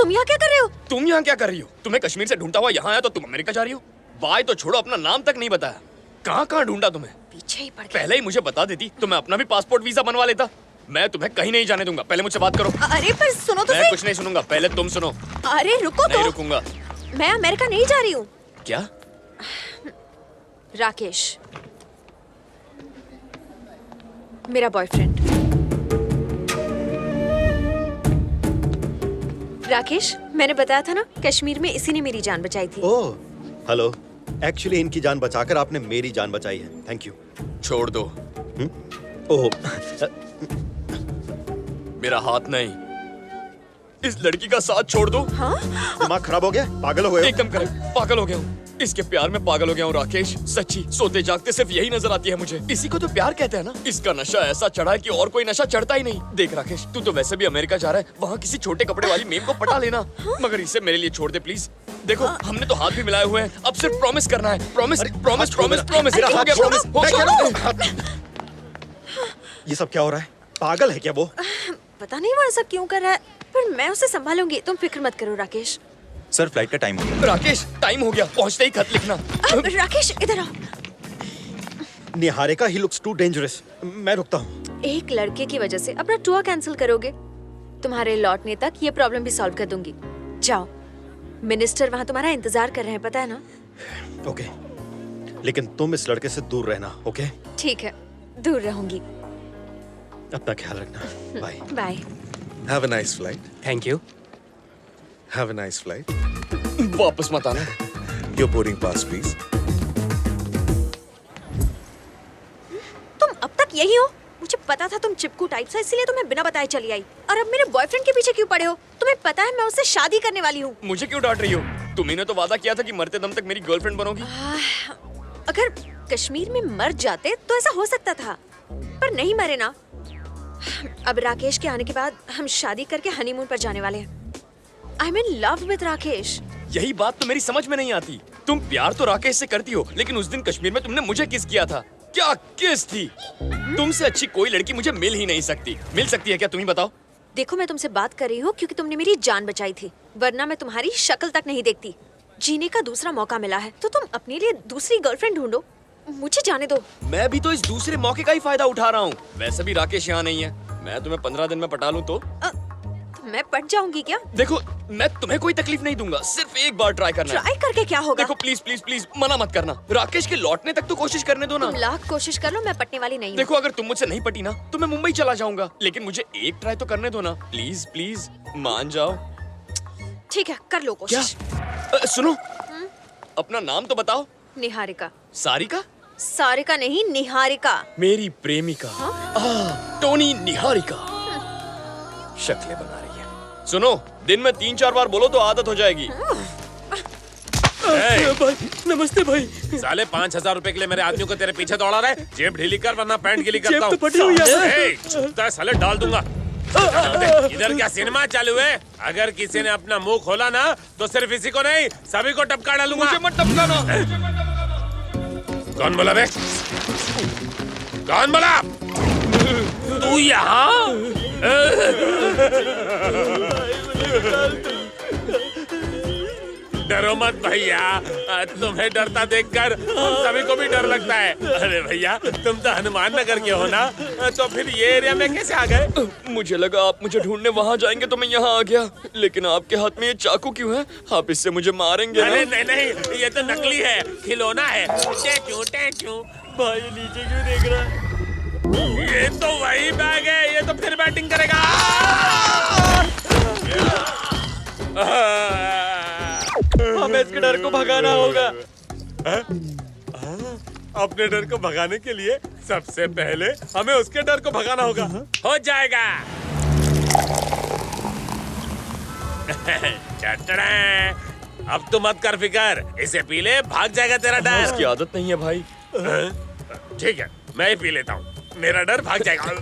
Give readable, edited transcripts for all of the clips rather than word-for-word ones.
तुम यहाँ क्या कर रहे हो? तुम यहाँ क्या कर रही हो? तुम्हें कश्मीर से ढूंढता हुआ यहाँ आया तो तुम अमेरिका जा रही हो? बाय तो छोड़ो, अपना नाम तक नहीं बताया। कहाँ कहाँ ढूंढा तुम्हें? पीछे ही पड़ गया। पहले ही मुझे बता देती तो मैं अपना भी पासपोर्ट वीजा बनवा लेता। मैं तुम्हें कहीं नहीं जाने दूंगा। पहले मुझसे बात करो। अरे पर सुनो तो मैं सही। कुछ नहीं सुनूंगा, पहले तुम सुनो। अरे रुको नहीं तो। रुकूंगा। मैं अमेरिका नहीं जा रही हूँ। क्या? राकेश, मेरा बॉयफ्रेंड। राकेश, मैंने बताया था ना, कश्मीर में इसी ने मेरी जान बचाई थी। ओह, हेलो। एक्चुअली इनकी जान बचाकर आपने मेरी जान बचाई है। Thank you. छोड़ दो। ओह, मेरा हाथ नहीं, इस लड़की का साथ छोड़ दो। हाँ? दिमाग खराब हो गया? पागल हो गए हो? एकदम करेक्ट, पागल हो गया हूँ। इसके प्यार में पागल हो गया हूँ राकेश। सच्ची, सोते जागते सिर्फ यही नजर आती है मुझे। इसी को तो प्यार कहते हैं ना। इसका नशा ऐसा चढ़ा है कि और कोई नशा चढ़ता ही नहीं। देख राकेश, तू तो वैसे भी अमेरिका जा रहा है, वहाँ किसी छोटे कपड़े वाली मेम को पटा लेना। मगर इसे मेरे लिए छोड़ दे प्लीज। देखो, हमने तो हाथ भी मिलाए हुए हैं, अब सिर्फ प्रॉमिस करना है। Promise, promise, promise, promise. मेरा हो हाथ गया, छोड़ो। प्रॉमिस, हो मैं गया। कह रहा हूँ, ये सब क्या हो रहा है? पागल है क्या वो? पता नहीं वो ऐसा क्यों कर रहा है, पर मैं उसे संभालूंगी। तुम फिक्र मत करो राकेश। सर, फ्लाइट का टाइम हो गया। राकेश, टाइम हो गया, पहुँचते ही खत लिखना। राकेश इधर आओ। Niharika, he looks too dangerous. मैं रुकता हूँ। एक लड़के की वजह से अपना टूर कैंसिल करोगे? तुम्हारे लौटने तक ये प्रॉब्लम भी सॉल्व कर दूंगी। जाओ, मिनिस्टर वहाँ तुम्हारा इंतजार कर रहे हैं, पता है ना? ओके, लेकिन तुम इस लड़के से दूर रहना। ओके? ठीक है, दूर रहूंगी। अपना ख्याल रखना। Bye. Bye. Have a nice flight. Thank you. Have a nice flight. वापस मत आना। Your boarding pass, please. तुम अब तक यही हो? मुझे पता था तुम चिपकू टाइप से, इसीलिए तुम्हें बिना बताए चली आई। और अब मेरे बॉयफ्रेंड के पीछे क्यों पड़े हो? तुम्हें पता है मैं उससे शादी करने वाली हूँ। मुझे क्यों डांट रही हो? तुम्ही ने तो वादा किया था कि मरते दम तक मेरी गर्लफ्रेंड बनोगी। अगर कश्मीर में मर जाते तो ऐसा हो सकता था, पर नहीं मरे ना। अब राकेश के आने के बाद हम शादी करके हनीमून पर जाने वाले हैं। I am in love with Rakesh. यही बात तो मेरी समझ में नहीं आती। तुम प्यार तो राकेश से करती हो, लेकिन उस दिन कश्मीर में तुमने मुझे किस किया था। क्या किस थी? तुमसे अच्छी कोई लड़की मुझे मिल ही नहीं सकती। मिल सकती है क्या, तुम ही बताओ। देखो, मैं तुमसे बात कर रही हूँ क्योंकि तुमने मेरी जान बचाई थी, वरना मैं तुम्हारी शक्ल तक नहीं देखती। जीने का दूसरा मौका मिला है तो तुम अपने लिए दूसरी गर्लफ्रेंड ढूंढो। मुझे जाने दो। मैं भी तो इस दूसरे मौके का ही फायदा उठा रहा हूँ। वैसे भी राकेश यहाँ नहीं है। मैं तुम्हें 15 दिन में पटा लूँ तो मैं पट जाऊंगी क्या? देखो, मैं तुम्हें कोई तकलीफ नहीं दूंगा, सिर्फ एक बार ट्राई करना है। ट्राई करके क्या होगा? देखो प्लीज प्लीज प्लीज, मना मत करना। राकेश के लौटने तक तो कोशिश करने दो ना। तुम लाख कोशिश कर लो, मैं पटने वाली नहीं हूँ। देखो, अगर तुम मुझसे नहीं पटी ना तो मैं मुंबई चला जाऊंगा, लेकिन मुझे एक ट्राई तो करने दो ना। प्लीज प्लीज, मान जाओ। ठीक है, कर लो क्या? कोशिश। सुनो, अपना नाम तो बताओ। निहारिका। सारिका? सारिका नहीं, निहारिका। मेरी प्रेमिका। टोनी निहारिका। शक्लें बना रही है। सुनो, दिन में 3-4 बार बोलो तो आदत हो जाएगी। भाई, नमस्ते भाई। साले 5,000 रुपए के लिए मेरे आदमियों को तेरे पीछे दौड़ा रहा है। जेब ढीली कर वरना पैंट गीली करता हूँ। जेब तो फटी हुई है। ए, छूता है साले, डाल दूंगा। इधर क्या सिनेमा चालू है? अगर किसी ने अपना मुंह खोला ना तो सिर्फ इसी को नहीं, सभी को टपका डालूंगा। मुझे मत टपकाना। कौन बोला बे? कौन बोला? तू यहाँ? डरो मत भैया, तुम्हें डरता देखकर हम सभी को भी डर लगता है। अरे भैया, तुम तो हनुमान नगर के हो ना, तो फिर ये एरिया में कैसे आ गए? मुझे लगा आप मुझे ढूंढने वहाँ जाएंगे तो मैं यहाँ आ गया, लेकिन आपके हाथ में ये चाकू क्यों है? आप इससे मुझे मारेंगे ना? अरे नहीं नहीं, ये तो नकली है, खिलौना है। टैचू टैचू। भाई नीचे क्यों देख रहा है? ये तो वही बैग है, ये तो फिर बैटिंग करेगा। हमें इसके डर को भगाना होगा। अपने डर को भगाने के लिए सबसे पहले हमें उसके डर को भगाना होगा। हो जाएगा। अब तो मत कर फिकर, इसे पी ले, भाग जाएगा तेरा डर। इसकी आदत नहीं है भाई। ठीक है, मैं ही पी लेता हूँ, मेरा डर भाग जाएगा।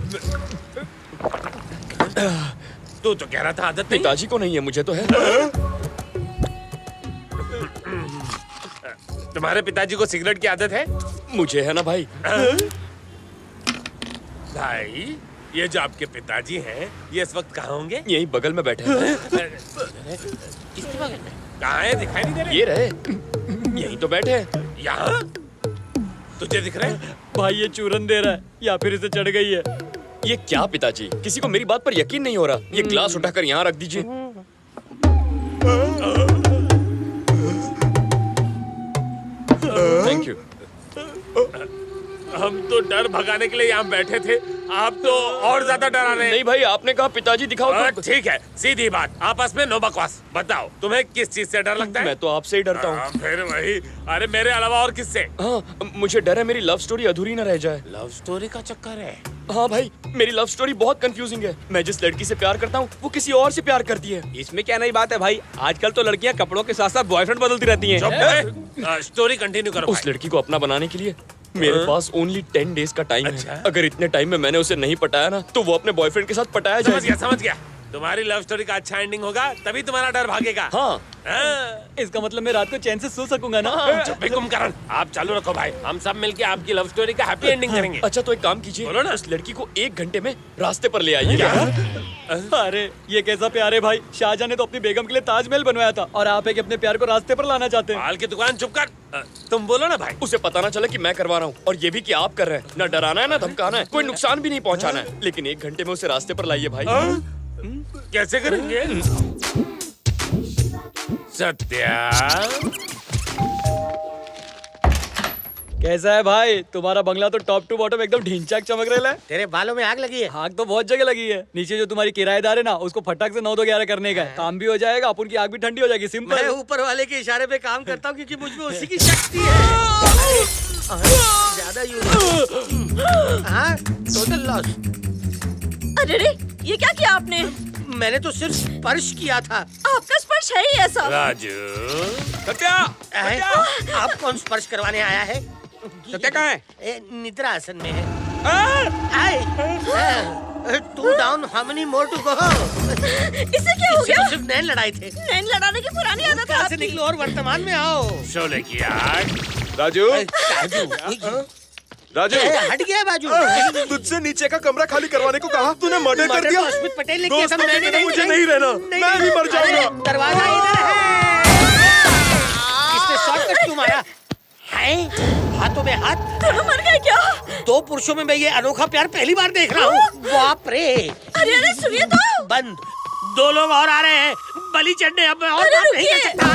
तू तो कह रहा था आदत नहीं। पिताजी को नहीं है, मुझे तो है। तुम्हारे पिताजी को सिगरेट की आदत है? मुझे है ना भाई। भाई, ये जो आपके पिताजी हैं, ये इस वक्त कहाँ होंगे? यही बगल में बैठे हैं। किसके बगल में? कहाँ है? दिखाई नहीं दे रहे। ये रहे, यही तो बैठे हैं। यहाँ? तुझे दिख रहा है? भाई ये चूरन दे रहा है या फिर इसे चढ़ गई है। ये क्या पिताजी, किसी को मेरी बात पर यकीन नहीं हो रहा। ये ग्लास उठाकर यहाँ रख दीजिए। Thank you. हम तो डर भगाने के लिए यहाँ बैठे थे, आप तो और ज्यादा डरा रहे हैं। नहीं भाई, आपने कहा पिताजी दिखाओ तो। ठीक है, सीधी बात, आपस में नो बकवास। बताओ तुम्हें किस चीज से डर लगता है? मैं तो आपसे ही डरता हूँ। फिर वही। अरे मेरे अलावा और किससे? हाँ, मुझे डर है मेरी लव स्टोरी अधूरी न रह जाए। लव स्टोरी का चक्कर है? हाँ भाई, मेरी लव स्टोरी बहुत कंफ्यूजिंग है। मैं जिस लड़की से प्यार करता हूँ वो किसी और से प्यार करती है। इसमें क्या नई बात है भाई, आजकल तो लड़कियां कपड़ों के साथ साथ बॉयफ्रेंड बदलती रहती हैं। स्टोरी कंटिन्यू करो। उस लड़की को अपना बनाने के लिए मेरे पास ओनली 10 डेज का टाइम है। अगर इतने टाइम में मैंने उसे नहीं पटाया ना, तो वो अपने बॉयफ्रेंड के साथ पटाया जाएगा। समझ गया। तुम्हारी लव स्टोरी का अच्छा एंडिंग होगा, तभी तुम्हारा डर भागेगा। हाँ, इसका मतलब मैं रात को चैन से सो सकूंगा ना। चुप भी कुंभकर्ण, आप चालू रखो भाई, हम सब मिलके आपकी लव स्टोरी का हैप्पी एंडिंग करेंगे। अच्छा तो एक काम कीजिए, बोलो ना। उस लड़की को 1 घंटे में रास्ते पर ले आइए। अरे ये कैसा प्यार है भाई, शाहजहां ने तो अपनी बेगम के लिए ताजमहल बनवाया था और आप एक अपने प्यार को रास्ते पर लाना चाहते हैं। माल की दुकान चुप कर। तुम बोलो ना भाई। उसे पता ना चले कि मैं करवा रहा हूँ, और ये भी कि आप कर रहे हैं। ना डराना है ना धमकाना है, कोई नुकसान भी नहीं पहुँचाना है, लेकिन 1 घंटे में उसे रास्ते पर लाइए भाई। कैसे करेंगे? सत्या, कैसा है भाई तुम्हारा बंगला? तो टॉप टू बॉटम एकदम ढिंचाक चमक रहा है। तेरे बालों में आग लगी है। आग तो बहुत जगह लगी है। नीचे जो तुम्हारी किराएदार है ना, उसको फटाक से 9 2 11 करने का है। काम भी हो जाएगा, अपन की आग भी ठंडी हो जाएगी। मैं सिंपल। ऊपर वाले के इशारे पे काम करता हूँ क्योंकि मुझ में उसी की शक्ति है। ज्यादा यूज। हाँ, टोटल लॉस। अरे रे, ये क्या किया आपने? मैंने तो सिर्फ स्पर्श किया था। आपका स्पर्श है ही ऐसा। राजू। सत्या, आप कौन स्पर्श करवाने आया है? सत्या कहाँ है? निद्रा आसन में है। Two down, how many more to go? इससे क्या हो गया? सिर्फ नैन लड़ाई थे। नैन लड़ाने की पुरानी आदत है यहाँ से आपकी। निकलो और वर्तमान में आओ। शोले की आग। राजू, राजू, हट गया बाजू। तुझसे नीचे का कमरा खाली करवाने को कहा, तूने मर्डर कर मर्डर दिया। तो अश्मित पटेल ने किया था, दोस्तों की मैंने तरह मुझे नहीं रहना, मैं भी मर जाऊंगा। अरे, दरवाजा इधर है। किसने शॉर्टकट क्यों मारा? है हाथों में हाथ। मर गए क्या? 2 पुरुषों में मैं ये अनोखा प्यार पहली बार देख रहा हूँ। बाप रे। अरे अरे सुनिए तो। बंद। 2 लोग और आ रहे हैं बलि चढ़ने। अब मैं और अरे बात नहीं कर रुकिए। सकता।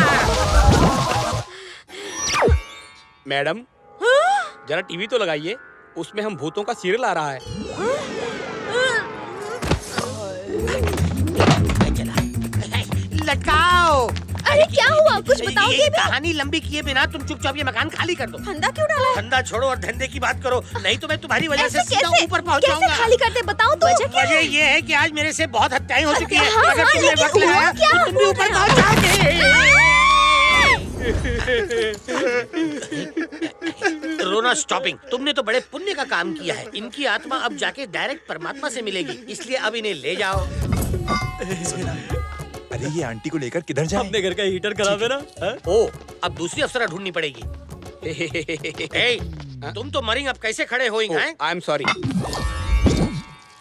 मैडम जरा टीवी तो लगाइए, उसमें हम भूतों का सीरियल आ रहा है। लटकाओ। अरे क्या हुआ, कुछ बताओगे ये भी? कहानी लंबी किए बिना तुम चुपचाप ये मकान खाली कर दो। फंदा क्यों डाला है? धंधा छोड़ो और धंधे की बात करो, नहीं तो मैं तुम्हारी वजह से ऐसे सीधा कैसे? ऊपर पहुंच कैसे जाऊंगा। खाली करते बताओ तो। वजह क्या वजह है? ये है कि आज मेरे से बहुत हत्याएं हो चुकी हैं। हाँ, अगर हाँ, तुमने लेकिन वक्त लगाया हुआ क्या? तो तुम भी ऊपर पहुंच जाओगे। रोना स्टॉपिंग। तुमने तो बड़े पुण्य का काम किया है। इनकी आत्मा अब जाके डायरेक्ट परमात्मा से मिलेगी, इसलिए अब इन्हें ले जाओ। अरे ये आंटी को लेकर किधर जाए? अपने घर का हीटर खराब है ना। हाँ? ओ, अब दूसरी अफसरा ढूंढनी पड़ेगी। ए, तुम तो मरिंग, अब कैसे खड़े होइंग हैं? I am sorry.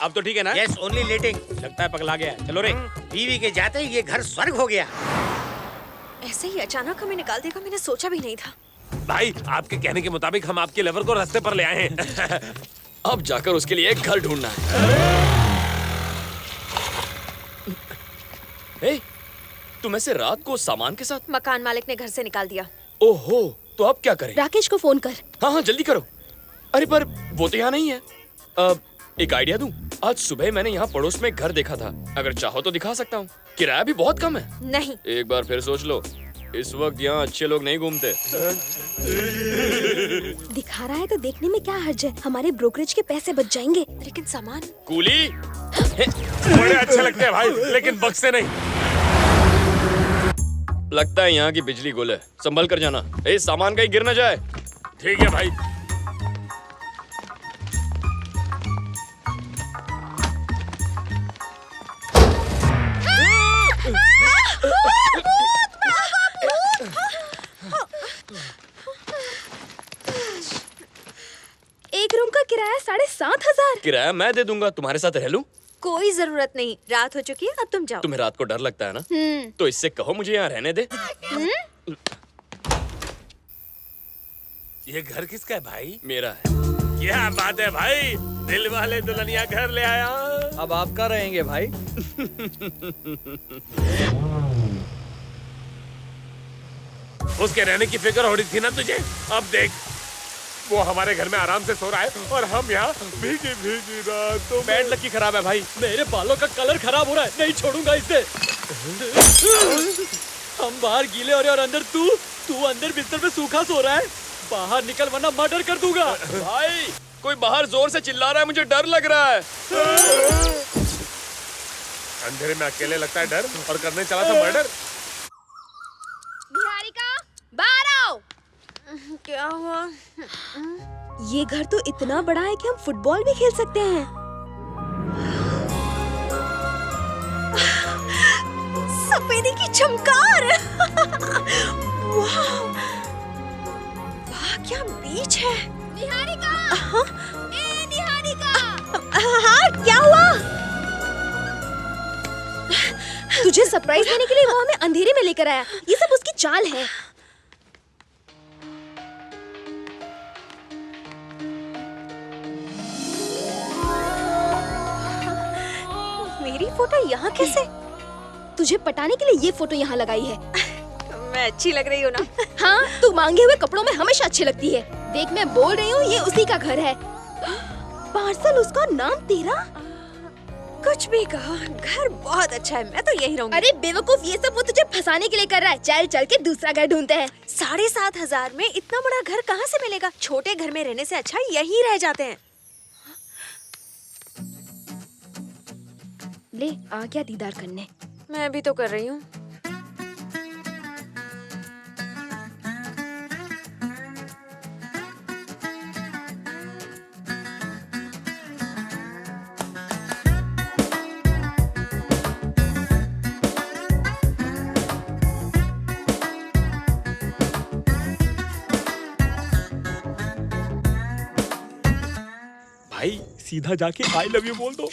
अब तो ठीक है ना? यस, ओनली लेटिंग। लगता है पगला गया। चलो रे। बीवी के जाते ही ये घर स्वर्ग हो गया। ऐसे ही अचानक हमें निकाल देगा, मैंने सोचा भी नहीं था। भाई आपके कहने के मुताबिक हम आपके लवर को रास्ते पर ले आए हैं। अब जाकर उसके लिए एक घर ढूंढना है। ए, तुम ऐसे रात को सामान के साथ? मकान मालिक ने घर से निकाल दिया। ओहो, तो अब क्या करें? राकेश को फोन कर। हाँ हाँ जल्दी करो। अरे पर वो तो यहाँ नहीं है। एक आइडिया दूं? आज सुबह मैंने यहाँ पड़ोस में एक घर देखा था, अगर चाहो तो दिखा सकता हूँ। किराया भी बहुत कम है। नहीं। एक बार फिर सोच लो, इस वक्त यहाँ अच्छे लोग नहीं घूमते। दिखा रहा है तो देखने में क्या हर्ज है, हमारे ब्रोकरेज के पैसे बच जाएंगे। लेकिन सामान। कूली बड़े अच्छे लगते हैं भाई, लेकिन बक्से नहीं। लगता है यहाँ की बिजली गुल है, संभल कर जाना। ए, सामान कहीं गिर न जाए। ठीक है भाई। एक रूम का किराया 7,500। किराया मैं दे दूंगा, तुम्हारे साथ रह लूं? कोई जरूरत नहीं, रात हो चुकी है, अब तुम जाओ। तुम्हें रात को डर लगता है ना? तो इससे कहो मुझे यहाँ रहने दे। ये घर किसका है भाई? मेरा है। क्या बात है भाई, दिल वाले दुल्हनिया घर ले आया। अब आपका रहेंगे भाई। उसके रहने की फिक्र हो रही थी ना तुझे, अब देख वो हमारे घर में आराम से सो रहा है और हम यहाँ भीगी भीगी रातों में। बैड लकी खराब है भाई, मेरे बालों का कलर खराब हो रहा है, नहीं छोड़ूंगा इसे। हम बाहर गीले हो रहे और अंदर तू अंदर बिस्तर पे सूखा सो रहा है। बाहर निकल वरना मर्डर कर दूंगा। भाई कोई बाहर जोर से चिल्ला रहा है, मुझे डर लग रहा है। अंधेरे में अकेले लगता है डर, और करने चला था मर्डर। निहारिका, बाहर आओ। क्या हुआ? ये घर तो इतना बड़ा है कि हम फुटबॉल भी खेल सकते हैं। सफेदी की चमकार। वाह, वाह क्या बीच है। निहारिका, ए निहारिका। हाँ क्या हुआ? तुझे सरप्राइज देने के लिए वो हमें अंधेरे में लेकर आया। ये सब उसकी चाल है। मेरी फोटो यहाँ कैसे? तुझे पटाने के लिए ये फोटो यहाँ लगाई है। मैं अच्छी लग रही हूँ ना? हाँ, तू मांगे हुए कपड़ों में हमेशा अच्छी लगती है। देख मैं बोल रही हूँ, ये उसी का घर है। पार्सल उसका, नाम तेरा। कुछ भी कहो, घर बहुत अच्छा है, मैं तो यही रहूंगी। अरे बेवकूफ, ये सब वो तुझे फंसाने के लिए कर रहा है। चल चल के दूसरा घर ढूंढते हैं। 7,500 में इतना बड़ा घर कहाँ से मिलेगा? छोटे घर में रहने से अच्छा यहीं रह जाते हैं। ले आ गया दीदार करने। मैं भी तो कर रही हूँ। भाई सीधा जाके आई लव यू बोल दो।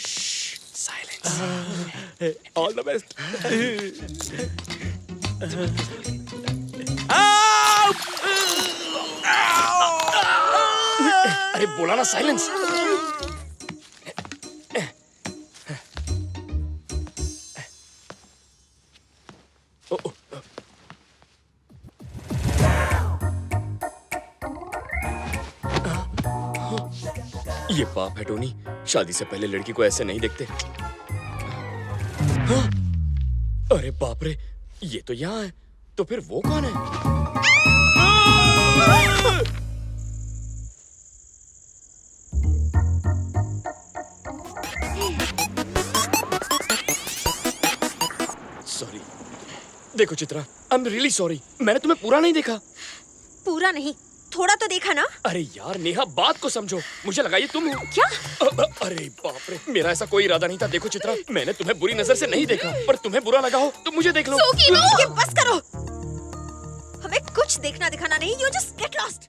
All the best. अरे बोला ना साइलेंस। ये पाप है टोनी, शादी से पहले लड़की को ऐसे नहीं देखते। हाँ? अरे बाप रे, ये तो यहाँ है, तो फिर वो कौन है? सॉरी। देखो Chitra, I am really sorry, मैंने तुम्हें पूरा नहीं देखा। पूरा नहीं, थोड़ा तो देखा ना। अरे यार नेहा, बात को समझो, मुझे लगा ये तुम हो। क्या? अरे बाप रे, मेरा ऐसा कोई इरादा नहीं था। देखो चित्रा, मैंने तुम्हें बुरी नजर से नहीं देखा, पर तुम्हें बुरा लगा हो तो मुझे देख लो। ये बस करो, हमें कुछ देखना दिखाना नहीं। You just get lost.